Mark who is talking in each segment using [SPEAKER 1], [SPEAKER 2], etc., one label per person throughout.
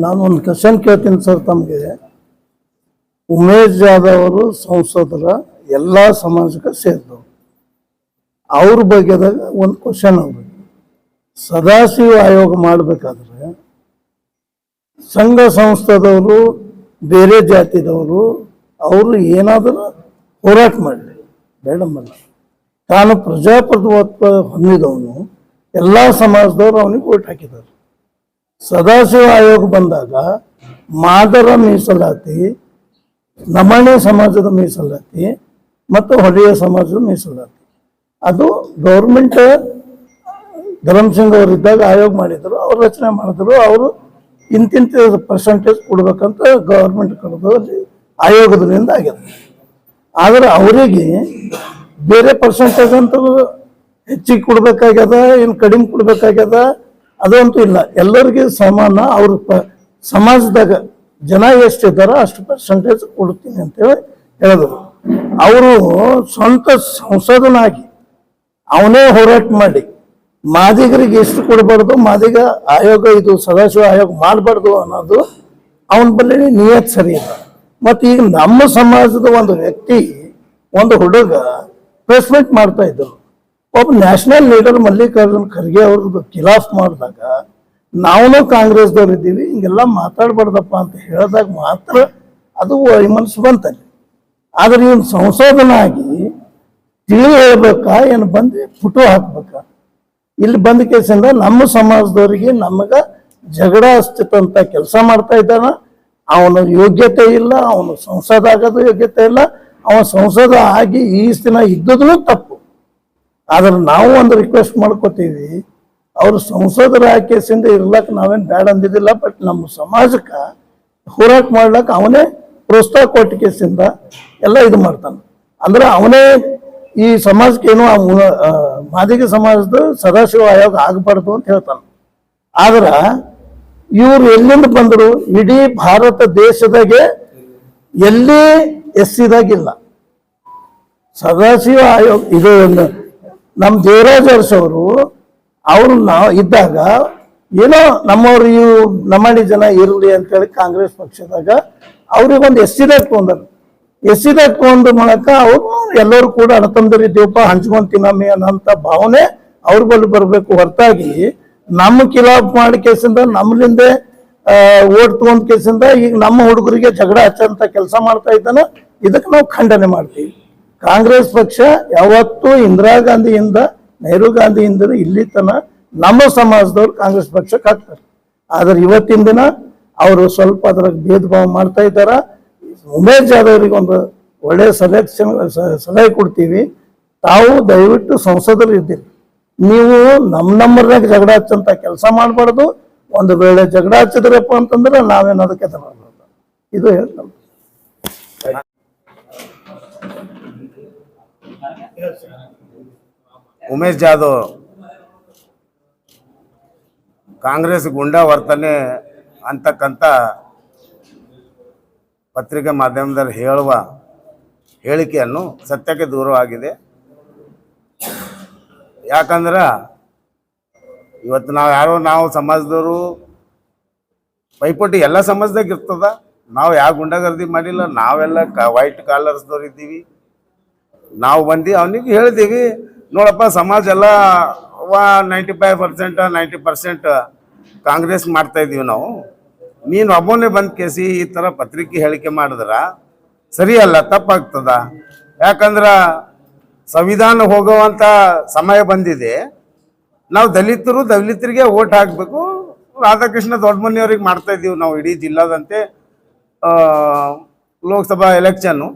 [SPEAKER 1] ನಾನು ಒಂದು ಕ್ವಶನ್ ಕೇಳ್ತೀನಿ ಸರ್ ತಮಗೆ. ಉಮೇಶ್ ಜಾಧವ್ ಅವರು ಸಂಸದರ ಎಲ್ಲ ಸಮಾಜಕ್ಕೆ ಸೇರಿದವರು. ಅವ್ರ ಬಗ್ಗೆದಾಗ ಒಂದು ಕ್ವಶನ್ ಅವ್ರಿಗೆ, ಸದಾಶಿವ ಆಯೋಗ ಮಾಡಬೇಕಾದ್ರೆ ಸಂಘ ಸಂಸ್ಥದವರು ಬೇರೆ ಜಾತಿದವರು ಅವರು ಏನಾದರೂ ಹೋರಾಟ ಮಾಡಲಿ, ಬೇಡಂಬಲ್ಲ. ತಾನು ಪ್ರಜಾಪ್ರಭುತ್ವ ಹೊಂದಿದವನು, ಎಲ್ಲ ಸಮಾಜದವರು ಅವನಿಗೆ ಓಟ್ ಹಾಕಿದ್ದಾರೆ. ಸದಾಶಿವ ಆಯೋಗ ಬಂದಾಗ ಮಾದರ ಮೀಸಲಾತಿ, ನಮಣೆ ಸಮಾಜದ ಮೀಸಲಾತಿ ಮತ್ತು ಹೊಡೆಯ ಸಮಾಜದ ಮೀಸಲಾತಿ ಅದು ಗೌರ್ಮೆಂಟ್ ಧರ್ಮಸಿಂಗ್ ಅವರಿದ್ದಾಗ ಆಯೋಗ ಮಾಡಿದ್ರು, ಅವ್ರು ರಚನೆ ಮಾಡಿದ್ರು. ಅವರು ಇಂತಿಂತ ಪರ್ಸೆಂಟೇಜ್ ಕೊಡ್ಬೇಕಂತ ಗೌರ್ಮೆಂಟ್ ಕರೆದು ಆಯೋಗದಿಂದ ಆಗ್ಯದ. ಆದರೆ ಅವರಿಗೆ ಬೇರೆ ಪರ್ಸೆಂಟೇಜ್ ಅಂತ ಹೆಚ್ಚಿಗೆ ಕೊಡ್ಬೇಕಾಗ್ಯದ, ಏನು ಕಡಿಮೆ ಕೊಡ್ಬೇಕಾಗ್ಯದ ಅದಂತೂ ಇಲ್ಲ. ಎಲ್ಲರಿಗೆ ಸಮಾನ. ಅವ್ರ ಸಮಾಜದಾಗ ಜನ ಎಷ್ಟಿದ್ದಾರೋ ಅಷ್ಟು ಪರ್ಸೆಂಟೇಜ್ ಕೊಡ್ತೀನಿ ಅಂತೇಳಿ ಹೇಳಿದ್ರು. ಅವರು ಸ್ವಂತ ಸಂಸದನಾಗಿ ಅವನೇ ಹೋರಾಟ ಮಾಡಿ ಮಾದಿಗರಿಗೆ ಎಷ್ಟು ಕೊಡಬಾರ್ದು, ಮಾದಿಗ ಆಯೋಗ ಇದು ಸದಾಶಿವ ಆಯೋಗ ಮಾಡಬಾರ್ದು ಅನ್ನೋದು ಅವನ ಬಳಿ ನಿಯತ್ ಸರಿ ಇಲ್ಲ. ಮತ್ತು ಈಗ ನಮ್ಮ ಸಮಾಜದ ಒಂದು ವ್ಯಕ್ತಿ, ಒಂದು ಹುಡುಗ ಪ್ರೆಸ್ ಮೀಟ್ ಮಾಡ್ತಾ ಇದ್ರು. ಒಬ್ಬ ನ್ಯಾಷನಲ್ ಲೀಡರ್ ಮಲ್ಲಿಕಾರ್ಜುನ್ ಖರ್ಗೆ ಅವ್ರದ್ದು ಖಿಲಾಫ್ ಮಾಡಿದಾಗ ನಾವು ಕಾಂಗ್ರೆಸ್ದವ್ರು ಇದ್ದೀವಿ, ಹಿಂಗೆಲ್ಲ ಮಾತಾಡ್ಬಾರ್ದಪ್ಪ ಅಂತ ಹೇಳಿದಾಗ ಮಾತ್ರ ಅದು ಮನಸ್ಸು ಬಂತಲ್ಲಿ. ಆದರೆ ಇವನು ಸಂಶೋಧನಾಗಿ ತಿಳಿ ಹೇಳ್ಬೇಕಾ, ಏನು ಬಂದು ಫೋಟೋ ಹಾಕ್ಬೇಕಾ? ಇಲ್ಲಿ ಬಂದ ಕೇಸಿಂದ ನಮ್ಮ ಸಮಾಜದವರಿಗೆ ನಮಗೆ ಜಗಳ ಹಚ್ಚಿತಂತ ಕೆಲಸ ಮಾಡ್ತಾ ಇದ್ದಾನ. ಅವನ ಯೋಗ್ಯತೆ ಇಲ್ಲ, ಅವನು ಸಂಸದ ಆಗೋದು ಯೋಗ್ಯತೆ ಇಲ್ಲ. ಅವನ ಸಂಸದ ಆಗಿ ಈ ದಿನ ಇದ್ದದೂ ತಪ್ಪು. ಆದ್ರೆ ನಾವು ಒಂದು ರಿಕ್ವೆಸ್ಟ್ ಮಾಡ್ಕೋತೀವಿ, ಅವರು ಸಂಸದರ ಆಯ್ಕೆಸಿಂದ ಇರ್ಲಕ್ಕೆ ನಾವೇನು ಬ್ಯಾಡ ಅಂದಿದ್ದಿಲ್ಲ. ಬಟ್ ನಮ್ಮ ಸಮಾಜಕ್ಕೆ ಹೋರಾಟ ಮಾಡ್ಲಕ್ಕೆ ಅವನೇ ಪ್ರೋತ್ಸಾಹ ಕೊಟ್ಟ ಕೇಸಿಂದ ಎಲ್ಲ ಇದು ಮಾಡ್ತಾನೆ. ಅಂದ್ರೆ ಅವನೇ ಈ ಸಮಾಜಕ್ಕೆ ಏನು ಮಾದಿಗ ಸಮಾಜದ ಸದಾಶಿವ ಆಯೋಗ ಆಗಬಾರ್ದು ಅಂತ ಹೇಳ್ತಾನೆ. ಆದ್ರೆ ಇವ್ರು ಎಲ್ಲಿಂದ ಬಂದರು? ಇಡೀ ಭಾರತ ದೇಶದಾಗೆ ಎಲ್ಲಿ ಎಸ್ಸಿದಾಗಿಲ್ಲ ಸದಾಶಿವ ಆಯೋಗ. ಇದು ನಮ್ಮ ದೇವರಾಜ್ ಅರಸು ಅವರು ನಾವು ಇದ್ದಾಗ ಏನೋ ನಮ್ಮವ್ರು ಇವು ನಮ್ಮಡಿ ಜನ ಇರಲಿ ಅಂತೇಳಿ ಕಾಂಗ್ರೆಸ್ ಪಕ್ಷದಾಗ ಅವ್ರಿಗೊಂದು ಎಸ್ಸಿದಾಗ ತೊಗೊಂಡರು. ಎಸ್ಸಿದಾಗ ತೊಗೊಂಡ ಮೂಲಕ ಅವರು ಎಲ್ಲರೂ ಕೂಡ ಅಣತಂದರಿದ್ದೀವಪ್ಪ, ಹಂಚ್ಕೊಂಡ್ ತಿನ್ನಮ್ಮಿ ಅನ್ನೋಂಥ ಭಾವನೆ ಅವ್ರ ಬಳಿ ಬರಬೇಕು ಹೊರತಾಗಿ ನಮ್ಮ ಖಿಲಾಫ್ ಮಾಡಿ ಕೇಸಿಂದ ನಮ್ಮಲಿಂದೆ ಓಟ್ ತಗೊಂಡ್ ಕೇಸಿಂದ ಈಗ ನಮ್ಮ ಹುಡುಗರಿಗೆ ಜಗಳ ಹಚ್ಚಂತ ಕೆಲಸ ಮಾಡ್ತಾ ಇದ್ದಾನ. ಇದಕ್ಕೆ ನಾವು ಖಂಡನೆ ಮಾಡ್ತೀವಿ. ಕಾಂಗ್ರೆಸ್ ಪಕ್ಷ ಯಾವತ್ತೂ ಇಂದಿರಾ ಗಾಂಧಿಯಿಂದ ನೆಹರು ಗಾಂಧಿಯಿಂದ ಇಲ್ಲಿ ತನ ನಮ್ಮ ಸಮಾಜದವ್ರು ಕಾಂಗ್ರೆಸ್ ಪಕ್ಷಕ್ಕೆ ಹಾಕ್ತಾರೆ. ಆದ್ರೆ ಇವತ್ತಿನ ದಿನ ಅವರು ಸ್ವಲ್ಪ ಅದ್ರಾಗ ಭೇದ ಭಾವ ಮಾಡ್ತಾ ಇದ್ದಾರ. ಉಮೇಶ್ ಜಾಧವ್ ಅವರಿಗೆ ಒಂದು ಒಳ್ಳೆಯ ಸಲಹೆ ಕೊಡ್ತೀವಿ. ತಾವು ದಯವಿಟ್ಟು ಸಂಸದರು ಇದ್ದೀರಿ, ನೀವು ನಮ್ಮರಾಗ ಜಗಳ ಹಚ್ಚಂತ ಕೆಲಸ ಮಾಡಬಾರ್ದು. ಒಂದು ವೇಳೆ ಜಗಳ ಹಚ್ಚಿದ್ರಪ್ಪ ಅಂತಂದ್ರೆ ನಾವೇನು ಅದಕ್ಕೆ ತಗೊಳ್ಬಾರ್ದು. ಇದು ಹೇಳ್ತಾರೆ.
[SPEAKER 2] ಉಮೇಶ್ ಜಾಧವ್ ಕಾಂಗ್ರೆಸ್ ಗುಂಡಾ ವರ್ತನೆ ಅಂತಕ್ಕಂಥ ಪತ್ರಿಕೆ ಮಾಧ್ಯಮದಲ್ಲಿ ಹೇಳುವ ಹೇಳಿಕೆಯನ್ನು ಸತ್ಯಕ್ಕೆ ದೂರವಾಗಿದೆ. ಯಾಕಂದ್ರೆ ಇವತ್ತು ನಾವು ಸಮಾಜದವರು ಪೈಪೋಟಿ ಎಲ್ಲ ಸಮಾಜದಾಗ ಇರ್ತದ. ನಾವು ಯಾವ ಗುಂಡಾಗರ್ದಿ ಮಾಡಿಲ್ಲ, ನಾವೆಲ್ಲ ವೈಟ್ ಕಾಲರ್ಸ್ದವ್ರು ಇದ್ದೀವಿ. ನಾವು ಬಂದು ಅವನಿಗೆ ಹೇಳಿದ್ದೀವಿ, ನೋಡಪ್ಪ ಸಮಾಜ ಎಲ್ಲ 95% 90% ಕಾಂಗ್ರೆಸ್ ಮಾಡ್ತಾ ಇದ್ದೀವಿ ನಾವು. ನೀನು ಒಬ್ಬನೇ ಬಂದು ಕೇಸಿ ಈ ಥರ ಪತ್ರಿಕೆ ಹೇಳಿಕೆ ಮಾಡಿದ್ರೆ ಸರಿಯಲ್ಲ, ತಪ್ಪಾಗ್ತದ. ಯಾಕಂದ್ರೆ ಸಂವಿಧಾನ ಹೋಗುವಂಥ ಸಮಯ ಬಂದಿದೆ. ನಾವು ದಲಿತರಿಗೆ ಓಟ್ ಹಾಕಬೇಕು. ರಾಧಾಕೃಷ್ಣ ದೊಡ್ಡಮನಿಯವ್ರಿಗೆ ಮಾಡ್ತಾ ಇದ್ದೀವಿ ನಾವು ಇಡೀ ಜಿಲ್ಲಾದಂತೆ ಲೋಕಸಭಾ ಎಲೆಕ್ಷನ್ನು.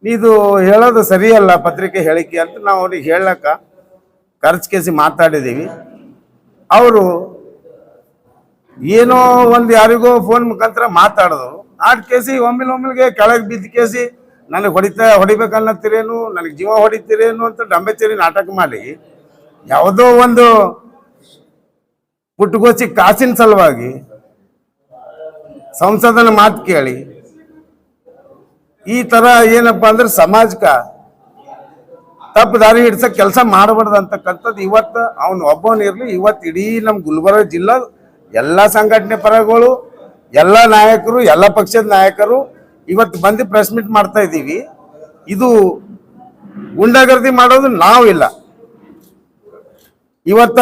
[SPEAKER 2] ಇದು ಹೇಳೋದು ಸರಿಯಲ್ಲ ಪತ್ರಿಕೆ ಹೇಳಿಕೆ ಅಂತ ನಾವು ಅವ್ರಿಗೆ ಹೇಳಕ್ಕ ಖರ್ಚು ಕೇಸಿ ಮಾತಾಡಿದ್ದೀವಿ. ಅವರು ಏನೋ ಒಂದು ಯಾರಿಗೋ ಫೋನ್ ಮುಖಾಂತರ ಮಾತಾಡಿದ್ರು. ಆಡ್ ಕೇಸಿ ಒಮ್ಮೆಗೆ ಕೆಳಗೆ ಬಿದ್ದ ಕೇಸಿ ನನಗೆ ಹೊಡಿಬೇಕನ್ನತ್ತೀರೇನು, ನನಗೆ ಜೀವ ಹೊಡಿತೀರೇನು ಅಂತ ಡಂಬೆಚೇರಿ ನಾಟಕ ಮಾಡಿ ಯಾವುದೋ ಒಂದು ಪುಟ್ಟಗೋಚಿ ಕಾಸಿನ ಸಲುವಾಗಿ ಸಂಸದನ ಮಾತು ಕೇಳಿ ಈ ಥರ ಏನಪ್ಪ ಅಂದ್ರೆ ಸಮಾಜಕ್ಕೆ ತಪ್ಪು ದಾರಿ ಹಿಡ್ಸಕ್ಕೆ ಕೆಲಸ ಮಾಡಬಾರ್ದು ಅಂತಕ್ಕಂಥದ್ದು ಇವತ್ತು ಅವನು ಒಬ್ಬನಿರಲಿ. ಇವತ್ತು ಇಡೀ ನಮ್ಮ ಗುಲ್ಬರ್ಗ ಜಿಲ್ಲಾ ಎಲ್ಲ ಸಂಘಟನೆ ಪರಗಳು ಎಲ್ಲ ನಾಯಕರು, ಎಲ್ಲ ಪಕ್ಷದ ನಾಯಕರು ಇವತ್ತು ಬಂದು ಪ್ರೆಸ್ ಮೀಟ್ ಮಾಡ್ತಾ ಇದ್ದೀವಿ. ಇದು ಗುಂಡಾಗರ್ದಿ ಮಾಡೋದು ನಾವಿಲ್ಲ. ಇವತ್ತ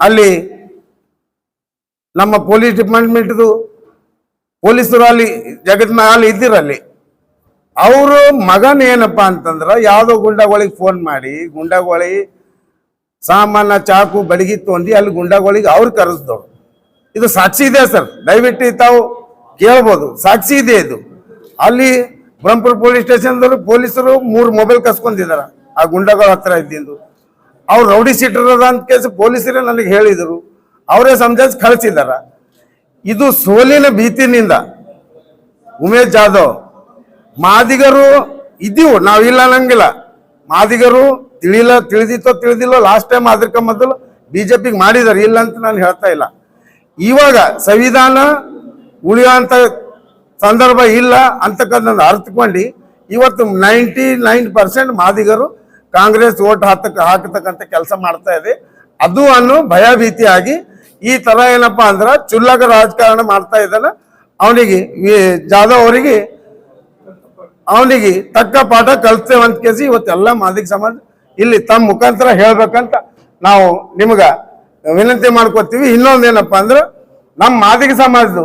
[SPEAKER 2] ಅಲ್ಲಿ ನಮ್ಮ ಪೊಲೀಸ್ ಡಿಪಾರ್ಟ್ಮೆಂಟ್ದು ಪೊಲೀಸರು ಅಲ್ಲಿ ಜಗತ್ ಅಲ್ಲಿ ಇದ್ದಿರಲ್ಲಿ ಅವರು ಮಗನ್ ಏನಪ್ಪ ಅಂತಂದ್ರ ಯಾವುದೋ ಗುಂಡಾಗಳಿಗೆ ಫೋನ್ ಮಾಡಿ ಗುಂಡಾಗಳಿಗೆ ಸಾಮಾನ ಚಾಕು ಬಡಗಿ ತೊಂದು ಅಲ್ಲಿ ಗುಂಡಾಗಳಿಗೆ ಅವ್ರು ಕರೆಸ್ದವ್ರು. ಇದು ಸಾಕ್ಷಿ ಇದೆ ಸರ್, ದಯವಿಟ್ಟು ತಾವು ಕೇಳ್ಬೋದು, ಸಾಕ್ಷಿ ಇದೆ ಇದು. ಅಲ್ಲಿ ಬ್ರಹ್ಮಪುರ ಪೊಲೀಸ್ ಸ್ಟೇಷನ್ದವರು ಪೊಲೀಸರು 3 ಮೊಬೈಲ್ ಕಸ್ಕೊಂಡಿದಾರ ಆ ಗುಂಡಾಗಳ ಹತ್ರ ಇದ್ದಿಂದು. ಅವ್ರು ರೌಡಿ ಶೀಟರ್ ಅದ ಅಂತ ಕೇಸ್ ಪೊಲೀಸರೇ ನನಗೆ ಹೇಳಿದರು, ಅವರೇ ಸಮಜಾಯಿಸಿ ಕಳಿಸಿದಾರ. ಇದು ಸೋಲಿನ ಭೀತಿನಿಂದ ಉಮೇಶ್ ಜಾಧವ್ ಮಾದಿಗರು ಇದ್ದೀವು, ನಾವಿಲ್ಲ ಅನ್ನಂಗಿಲ್ಲ. ಮಾದಿಗರು ತಿಳಿದಿಲ್ಲೋ ಲಾಸ್ಟ್ ಟೈಮ್ ಅದಕ್ಕೆ ಮೊದಲು ಬಿಜೆಪಿಗೆ ಮಾಡಿದಾರೆ, ಇಲ್ಲ ಅಂತ ನಾನು ಹೇಳ್ತಾ ಇಲ್ಲ. ಇವಾಗ ಸಂವಿಧಾನ ಉಳಿಯುವಂತ ಸಂದರ್ಭ ಇಲ್ಲ ಅಂತಕ್ಕಂಥ ಅರ್ಥಕೊಂಡು ಇವತ್ತು 99% ಮಾದಿಗರು ಕಾಂಗ್ರೆಸ್ ಓಟ್ ಹಾಕತಕ್ಕಂಥ ಕೆಲಸ ಮಾಡ್ತಾ ಇದೆ. ಅದು ಅನ್ನೋ ಭಯಭೀತಿಯಾಗಿ ಈ ತರ ಏನಪ್ಪಾ ಅಂದ್ರ ಚುಲ್ಲಕ ರಾಜಕಾರಣ ಮಾಡ್ತಾ ಇದ್ದಾನ. ಅವನಿಗೆ ಜಾಧವ್ ಅವನಿಗೆ ತಕ್ಕ ಪಾಠ ಕಲಿಸ್ತೇವೆ ಅಂತ ಕೇಸಿ ಇವತ್ತೆಲ್ಲ ಮಾದಿಗ ಸಮಾಜ ಇಲ್ಲಿ ತಮ್ಮ ಮುಖಾಂತರ ಹೇಳ್ಬೇಕಂತ ನಾವು ನಿಮ್ಗ ವಿನಂತಿ ಮಾಡ್ಕೋತೀವಿ. ಇನ್ನೊಂದೇನಪ್ಪ ಅಂದ್ರೆ ನಮ್ಮ ಮಾದಿಗ ಸಮಾಜದ್ದು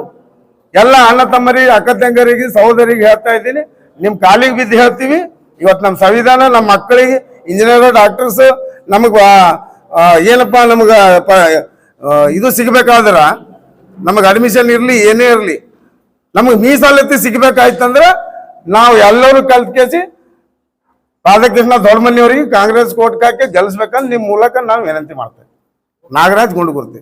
[SPEAKER 2] ಎಲ್ಲ ಅಣ್ಣ ತಮ್ಮರಿಗೆ, ಅಕ್ಕ ತಂಗರಿಗೆ, ಸಹೋದರಿಗೆ ಹೇಳ್ತಾ ಇದ್ದೀನಿ, ನಿಮ್ ಕಾಲಿಗೆ ಬಿದ್ದು ಹೇಳ್ತೀವಿ. ಇವತ್ತು ನಮ್ಮ ಸಂವಿಧಾನ ನಮ್ಮ ಮಕ್ಕಳಿಗೆ ಇಂಜಿನಿಯರ್, ಡಾಕ್ಟರ್ಸ್ ನಮಗ ಏನಪ್ಪಾ ನಮಗ ಇದು ಸಿಗ್ಬೇಕಾದ್ರ ನಮಗ ಅಡ್ಮಿಷನ್ ಇರ್ಲಿ ಏನೇ ಇರ್ಲಿ ನಮಗ್ ಮೀಸಲಾತಿ ಸಿಗ್ಬೇಕಾಯ್ತಂದ್ರ ನಾವು ಎಲ್ಲರೂ ಕಲ್ತ್ಕೇಸಿ ರಾಧಾಕೃಷ್ಣ ದೊಡ್ಡಮನಿಯವರಿಗೆ ಕಾಂಗ್ರೆಸ್ ಕೋಟ್ಗೆ ಹಾಕಿ ಗೆಲ್ಲಿಸ್ಬೇಕಂತ ನಿಮ್ ಮೂಲಕ ನಾವು ವಿನಂತಿ ಮಾಡ್ತೇವೆ. ನಾಗರಾಜ್ ಗುಂಡಗುರ್ತಿ.